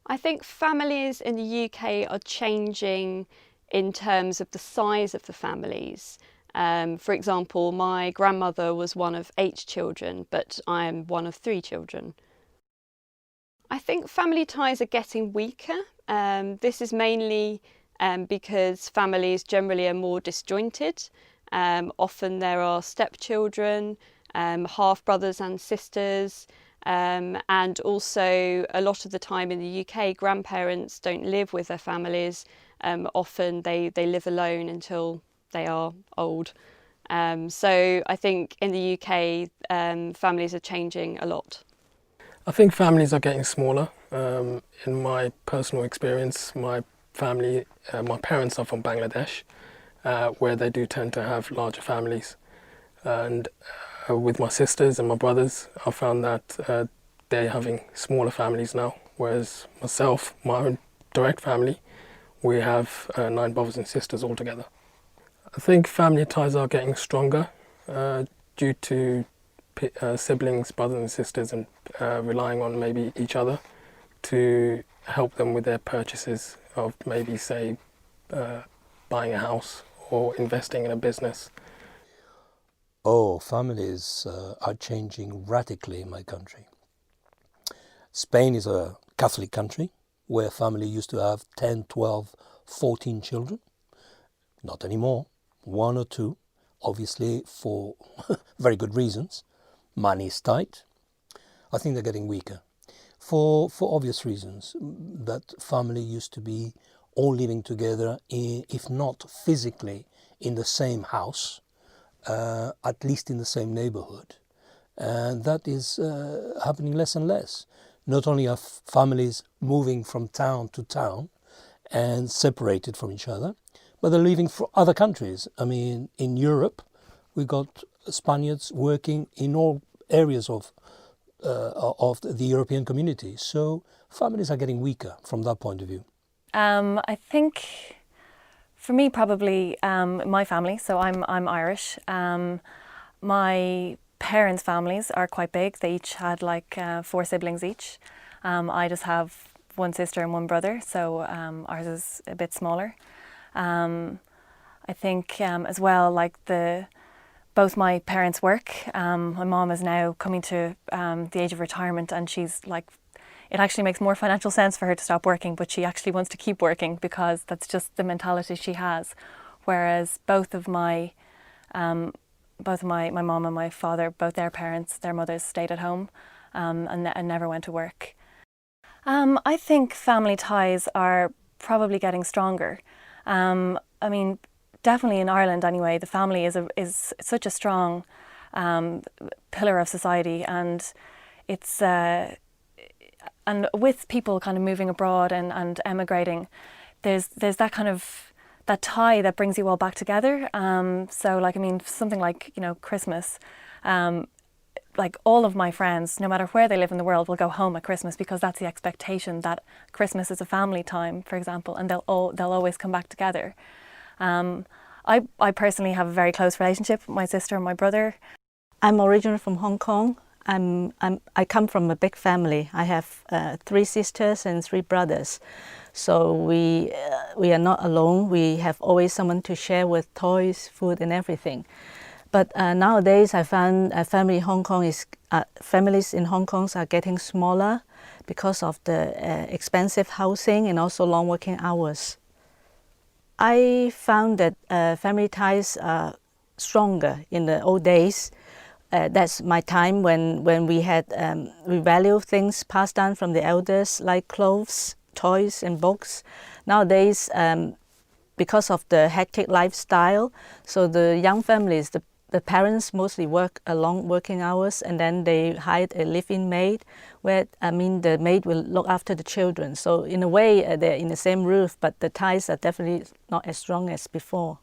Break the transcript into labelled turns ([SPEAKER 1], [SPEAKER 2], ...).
[SPEAKER 1] I think families in the UK are changing in terms of the size of the families. For example, my grandmother was one of 8 children, but I am one of 3 children. I think family ties are getting weaker. This is mainly because families generally are more disjointed. Often there are stepchildren, half brothers and sisters, and also a lot of the time in the UK, grandparents don't live with their families. Often they live alone until they are old. So I think in the UK, families are changing a lot.
[SPEAKER 2] I think families are getting smaller. In my personal experience, my family, my parents are from Bangladesh, where they do tend to have larger families. And with my sisters and my brothers, I found that they're having smaller families now, whereas myself, my own direct family, we have 9 brothers and sisters altogether. I think family ties are getting stronger due to siblings, brothers and sisters, and relying on maybe each other to help them with their purchases of maybe, say, buying a house or investing in a business.
[SPEAKER 3] Oh, families are changing radically in my country. Spain is a Catholic country where family used to have 10, 12, 14 children. Not anymore, 1 or 2, obviously for very good reasons. Money is tight. I think they're getting weaker for obvious reasons. That family used to be all living together, if not physically in the same house, at least in the same neighborhood. And that is happening less and less. Not only are families moving from town to town and separated from each other, but they're leaving for other countries. I mean, in Europe, we got Spaniards working in all areas of the European community. So families are getting weaker from that point of view.
[SPEAKER 4] I think for me, probably my family. So I'm Irish. My parents' families are quite big. They each had like 4 siblings each. I just have 1 sister and 1 brother, so ours is a bit smaller. I think as well, like both my parents work. My mom is now coming to the age of retirement, and she's like, it actually makes more financial sense for her to stop working, but she actually wants to keep working because that's just the mentality she has. Whereas both of my mom and my father, both their parents, their mothers stayed at home and never went to work. I think family ties are probably getting stronger. I mean, definitely in Ireland anyway, the family is such a strong pillar of society, and it's and with people kind of moving abroad and emigrating, there's that kind of that tie that brings you all back together. So like, I mean, something like, you know, Christmas, like all of my friends, no matter where they live in the world, will go home at Christmas because that's the expectation that Christmas is a family time, for example, and they'll always come back together. I personally have a very close relationship with my sister and my brother.
[SPEAKER 5] I'm originally from Hong Kong. I come from a big family. I have 3 sisters and 3 brothers. So we are not alone. We have always someone to share with, toys, food and everything. But nowadays I found families in Hong Kong are getting smaller because of the expensive housing and also long working hours. I found that family ties are stronger in the old days. That's my time when we value things passed down from the elders, like clothes, toys and books. Nowadays, because of the hectic lifestyle, so the young families, the parents mostly work long working hours, and then they hire a live-in maid, where the maid will look after the children. So in a way, they're in the same roof, but the ties are definitely not as strong as before.